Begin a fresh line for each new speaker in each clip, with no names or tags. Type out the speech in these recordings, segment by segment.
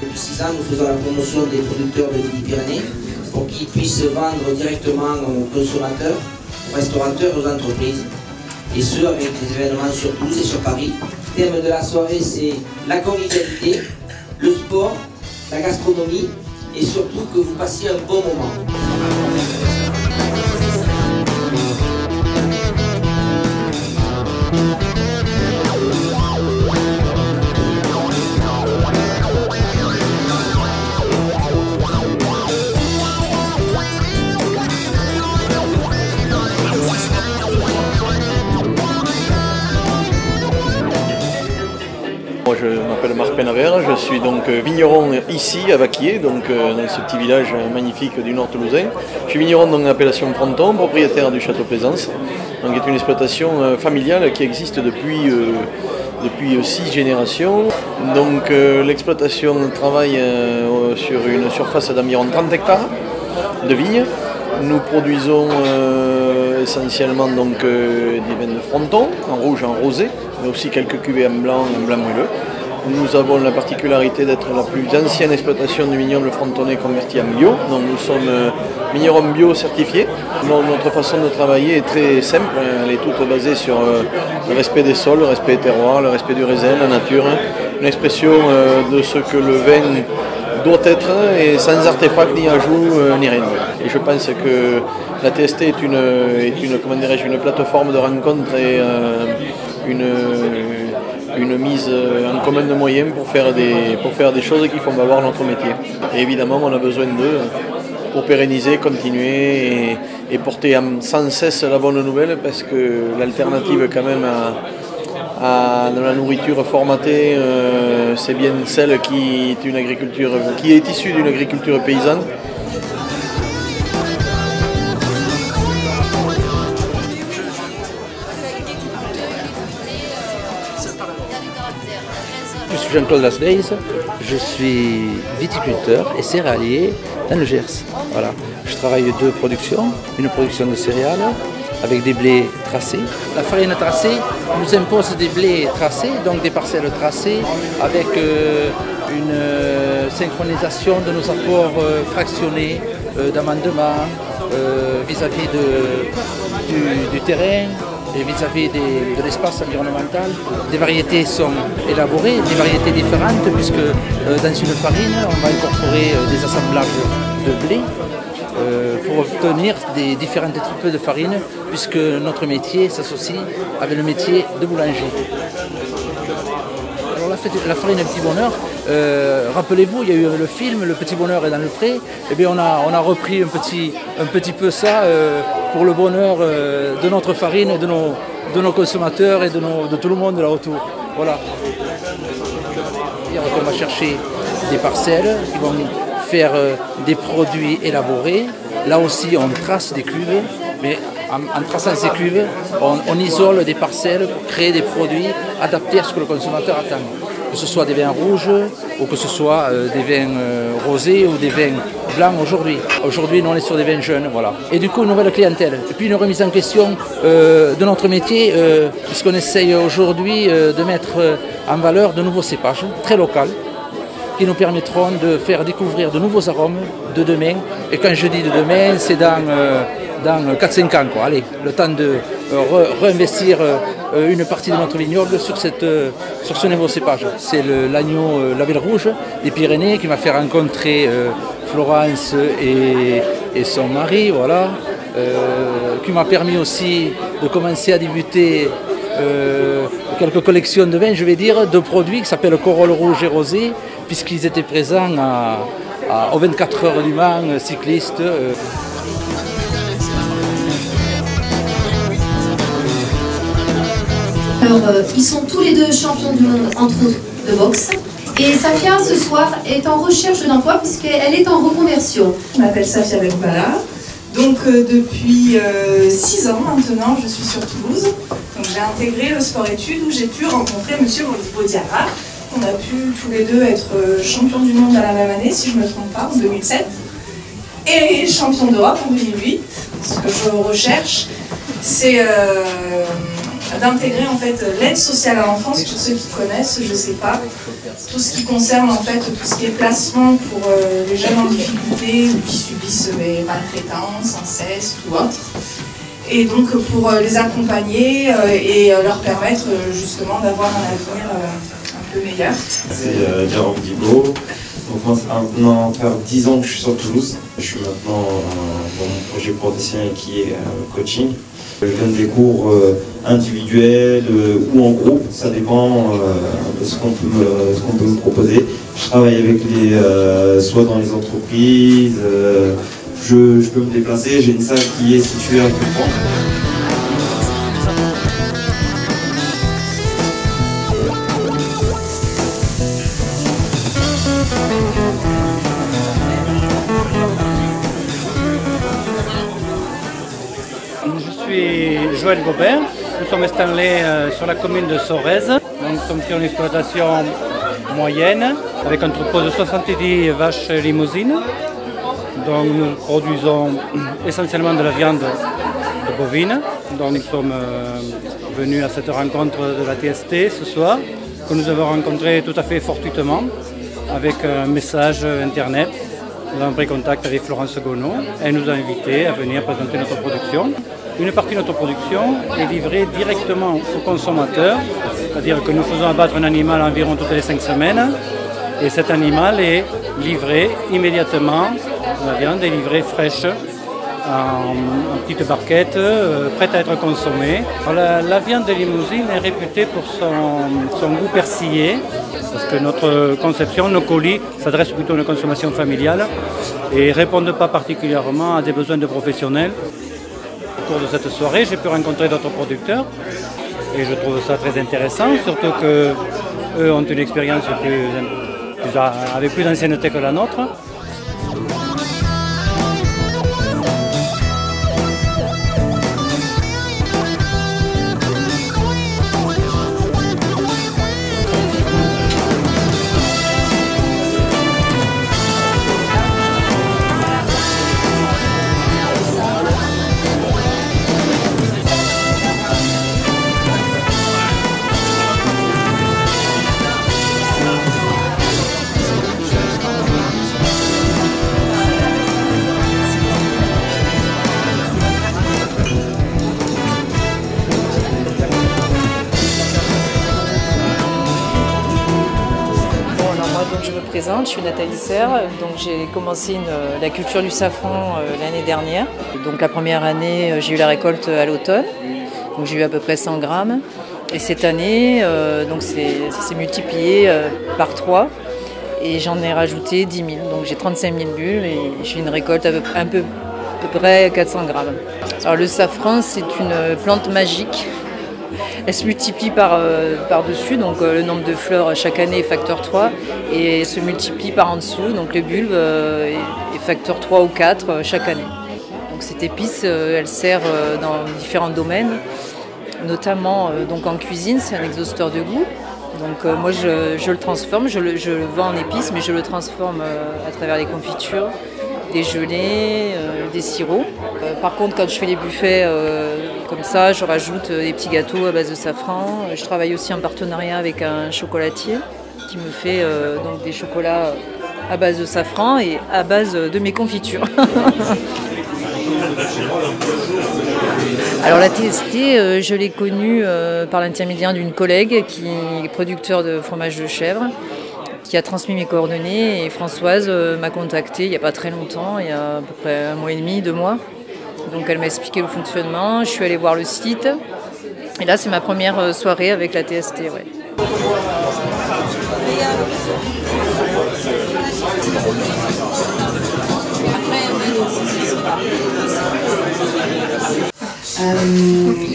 Depuis 6 ans, nous faisons la promotion des producteurs de Midi-Pyrénées pour qu'ils puissent vendre directement aux consommateurs, aux restaurateurs et aux entreprises. Et ce, avec des événements sur Toulouse et sur Paris. Le thème de la soirée, c'est la convivialité, le sport, la gastronomie et surtout que vous passiez un bon moment.
Moi je m'appelle Marc Penavert, je suis donc vigneron ici à Vaquier, donc dans ce petit village magnifique du nord toulousain. Je suis vigneron dans l'appellation Fronton, propriétaire du château Plaisance, donc qui est une exploitation familiale qui existe depuis 6 générations. Donc l'exploitation travaille sur une surface d'environ 30 hectares de vignes. Nous produisons essentiellement donc, des vins de Fronton, en rouge, en rosé, mais aussi quelques cuvées en blanc moelleux. Nous avons la particularité d'être la plus ancienne exploitation du vignoble frontonais converti en bio. Donc nous sommes vignerons bio certifiés. Notre façon de travailler est très simple, elle est toute basée sur le respect des sols, le respect des terroirs, le respect du raisin, la nature, une expression de ce que le vin doit être et sans artefact ni ajout ni rien. Et je pense que la TST est une plateforme de rencontre et une mise en commun de moyens pour faire des choses qui font valoir notre métier. Et évidemment, on a besoin d'eux pour pérenniser, continuer et porter sans cesse la bonne nouvelle, parce que l'alternative quand même à la nourriture formatée, c'est bien celle qui est issue d'une agriculture paysanne.
Je suis Jean-Claude Lasdeis, je suis viticulteur et céréalier dans le Gers. Voilà. Je travaille deux productions, une production de céréales avec des blés tracés. La farine tracée nous impose des blés tracés, donc des parcelles tracées, avec une synchronisation de nos apports fractionnés d'amendement vis-à-vis du terrain et vis-à-vis de l'espace environnemental. Des variétés sont élaborées, des variétés différentes, puisque dans une farine, on va incorporer des assemblages de blé pour obtenir des différents types de farine, puisque notre métier s'associe avec le métier de boulanger. Alors la farine Petit Bonheur, rappelez-vous, il y a eu le film Le Petit Bonheur est dans le pré. Eh bien, on a repris un petit peu ça pour le bonheur de notre farine, de nos consommateurs et de tout le monde là autour. Voilà. On va chercher des parcelles qui vont faire des produits élaborés. Là aussi, on trace des cuves, mais en traçant ces cuves, on isole des parcelles pour créer des produits adaptés à ce que le consommateur attend. Que ce soit des vins rouges ou que ce soit des vins rosés ou des vins blancs aujourd'hui. Aujourd'hui, nous, on est sur des vins jeunes, voilà. Et du coup, une nouvelle clientèle. Et puis une remise en question de notre métier, puisqu'on essaye aujourd'hui de mettre en valeur de nouveaux cépages très locaux, qui nous permettront de faire découvrir de nouveaux arômes de demain. Et quand je dis de demain, c'est dans 4-5 ans, quoi. Allez, le temps de réinvestir une partie de notre vignoble sur ce nouveau cépage. C'est l'agneau Label Rouge des Pyrénées qui m'a fait rencontrer Florence et son mari, voilà, qui m'a permis aussi de commencer à débuter quelques collections de vins, je vais dire, de produits qui s'appellent Corolle Rouge et Rosé, puisqu'ils étaient présents aux 24 heures du Mans, cyclistes.
Alors, ils sont tous les deux champions du monde, entre autres, de boxe. Et Safia, ce soir, est en recherche d'emploi puisqu'elle est en reconversion.
Je m'appelle Safia Belbala. Donc, depuis 6 ans maintenant, je suis sur Toulouse. Donc, j'ai intégré le sport-études où j'ai pu rencontrer Monsieur Baudiara. On a pu tous les deux être champions du monde à la même année, si je ne me trompe pas, en 2007. Et champion d'Europe en 2008. Ce que je recherche, c'est d'intégrer en fait l'aide sociale à l'enfance, pour ceux qui connaissent, je ne sais pas, tout ce qui concerne en fait tout ce qui est placement pour les jeunes en difficulté ou qui subissent des maltraitances, inceste ou autre. Et donc pour les accompagner et leur permettre justement d'avoir un avenir un peu meilleur.
C'est Jérôme Guibaud. Donc moi, ça va maintenant faire 10 ans que je suis sur Toulouse. Je suis maintenant dans mon projet professionnel qui est coaching. Je donne des cours individuels ou en groupe, ça dépend de ce qu'on peut me proposer. Je travaille avec soit dans les entreprises, je peux me déplacer, j'ai une salle qui est située à Coutran.
Je suis Joël Gobert, nous sommes installés sur la commune de Sorèze. Nous sommes sur une exploitation moyenne avec un troupeau de 70 vaches limousines. Donc nous produisons essentiellement de la viande de bovine. Donc nous sommes venus à cette rencontre de la TST ce soir, que nous avons rencontré tout à fait fortuitement avec un message internet. Nous avons pris contact avec Florence Gonneau et nous a invités à venir présenter notre production. Une partie de notre production est livrée directement aux consommateurs, c'est-à-dire que nous faisons abattre un animal environ toutes les 5 semaines et cet animal est livré immédiatement, la viande est livrée fraîche en petites barquettes, prête à être consommée. La viande de limousine est réputée pour son goût persillé, parce que notre conception, nos colis, s'adressent plutôt à une consommation familiale et ne répondent pas particulièrement à des besoins de professionnels. Au cours de cette soirée, j'ai pu rencontrer d'autres producteurs et je trouve ça très intéressant, surtout qu'eux ont une expérience avec plus d'ancienneté que la nôtre.
Je me présente, je suis Nathalie Serre, donc j'ai commencé la culture du safran l'année dernière. Donc la première année, j'ai eu la récolte à l'automne, donc j'ai eu à peu près 100 grammes. Et cette année, donc ça s'est multiplié par 3 et j'en ai rajouté 10 000. Donc j'ai 35 000 bulles et j'ai une récolte à peu près 400 grammes. Alors le safran, c'est une plante magique. Elle se multiplie par-dessus, donc le nombre de fleurs chaque année est facteur 3 et se multiplie par en dessous, donc le bulbe est facteur 3 ou 4 chaque année. Donc cette épice, elle sert dans différents domaines, notamment donc en cuisine, c'est un exhausteur de goût. Donc moi je le transforme, je le vends en épices, mais je le transforme à travers les confitures, des gelées, des sirops. Par contre, quand je fais les buffets comme ça, je rajoute des petits gâteaux à base de safran. Je travaille aussi en partenariat avec un chocolatier qui me fait donc des chocolats à base de safran et à base de mes confitures. Alors la TST, je l'ai connue par l'intermédiaire d'une collègue qui est producteur de fromage de chèvre, qui a transmis mes coordonnées et Françoise m'a contactée il n'y a pas très longtemps, il y a à peu près 1 mois et demi, 2 mois. Donc elle m'a expliqué le fonctionnement, je suis allée voir le site et là c'est ma première soirée avec la TST. Ouais.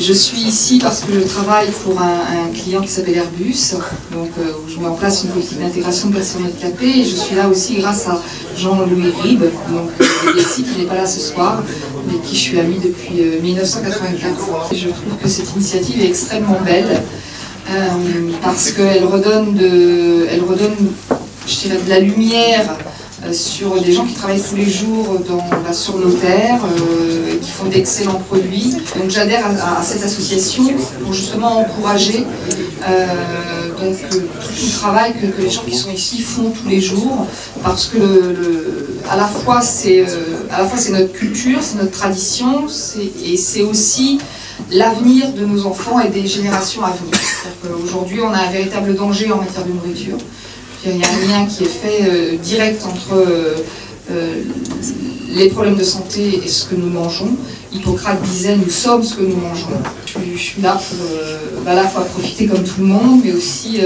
Je suis ici parce que je travaille pour un client qui s'appelle Airbus, donc où je mets en place une politique d'intégration de personnes handicapées, et je suis là aussi grâce à Jean-Louis Ribes, donc ici qui n'est pas là ce soir, mais qui je suis amie depuis 1984. Et je trouve que cette initiative est extrêmement belle parce qu'elle redonne, je dirais, de la lumière sur des gens qui travaillent tous les jours sur nos terres, qui font d'excellents produits. Donc j'adhère à cette association pour justement encourager tout le travail que les gens qui sont ici font tous les jours, parce que à la fois c'est notre culture, c'est notre tradition, et c'est aussi l'avenir de nos enfants et des générations à venir. Aujourd'hui, on a un véritable danger en matière de nourriture. Il y a un lien qui est fait direct entre les problèmes de santé et ce que nous mangeons. Hippocrate disait « nous sommes ce que nous mangeons ». Je suis là pour à la fois profiter comme tout le monde, mais aussi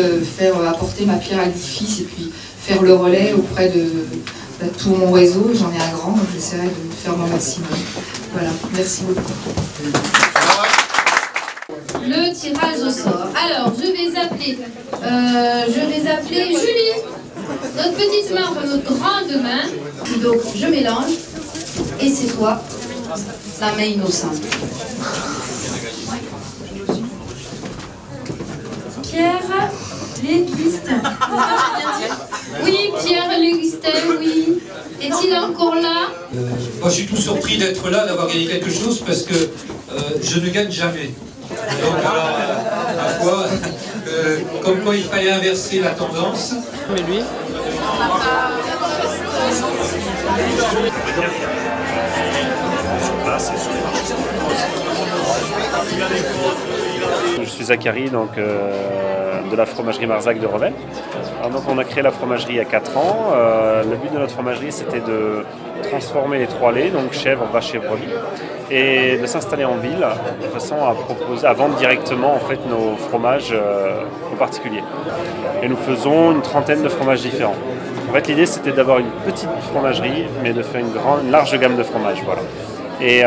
apporter ma pierre à l'édifice et puis faire le relais auprès de tout mon réseau. J'en ai un grand, donc j'essaierai de faire mon maximum. Voilà, merci beaucoup.
Le tirage au sort. Alors, je vais appeler Julie, notre petite main, enfin notre grande main. Donc, je mélange, et c'est toi, la main innocente. Pierre Léguistin. Oui, Pierre Léguistin, oui. Est-il encore là?
Moi, je suis tout surpris d'être là, d'avoir gagné quelque chose, parce que je ne gagne jamais. Donc alors, ma foi, comme quoi il fallait inverser la tendance. Mais lui
Je suis Zachary, donc, de la fromagerie Marzac de Revel. Alors, donc, on a créé la fromagerie il y a 4 ans. Le but de notre fromagerie, c'était de transformer les 3 laits, donc chèvre, vache et brebis, et de s'installer en ville de façon à vendre directement en fait, nos fromages aux particuliers. Et nous faisons une trentaine de fromages différents. En fait, l'idée, c'était d'avoir une petite fromagerie, mais de faire une large gamme de fromages. Voilà. Et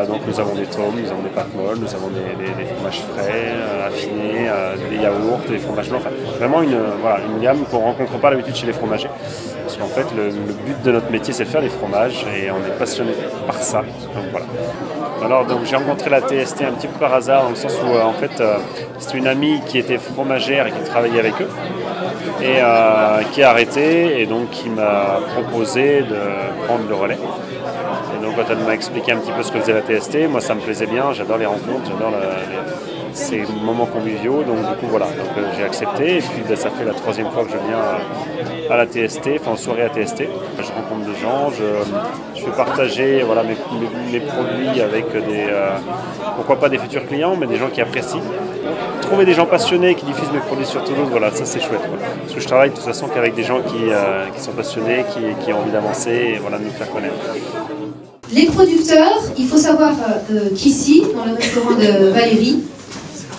donc nous avons des tomes, nous avons des pâtes molles, nous avons des fromages frais, affinés, des yaourts, des fromages blancs, enfin vraiment une gamme qu'on ne rencontre pas d'habitude chez les fromagers. Parce qu'en fait le but de notre métier c'est de faire des fromages et on est passionné par ça. Donc voilà. Alors donc j'ai rencontré la TST un petit peu par hasard dans le sens où en fait c'est une amie qui était fromagère et qui travaillait avec eux et qui a arrêté et donc qui m'a proposé de prendre le relais. Et donc quand elle m'a expliqué un petit peu ce que faisait la TST, moi ça me plaisait bien, j'adore les rencontres, j'adore ces moments conviviaux, donc du coup voilà, donc j'ai accepté et puis ça fait la 3e fois que je viens à la TST, enfin en soirée à TST. Je rencontre des gens, je fais partager voilà, mes produits avec pourquoi pas des futurs clients, mais des gens qui apprécient. Trouver des gens passionnés qui diffusent mes produits sur Toulouse, voilà, ça c'est chouette. Voilà. Parce que je travaille de toute façon qu'avec des gens qui sont passionnés, qui ont envie d'avancer et voilà, de nous faire connaître.
Les producteurs, il faut savoir qu'ici, dans le restaurant de Valérie,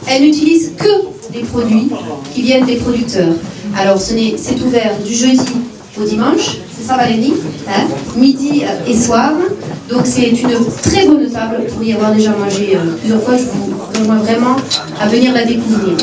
elle n'utilise que des produits qui viennent des producteurs. Alors c'est ouvert du jeudi au dimanche, c'est ça Valérie, hein, midi et soir. Donc c'est une très bonne table pour y avoir déjà mangé plusieurs fois. Je vous rejoins vraiment à venir la découvrir.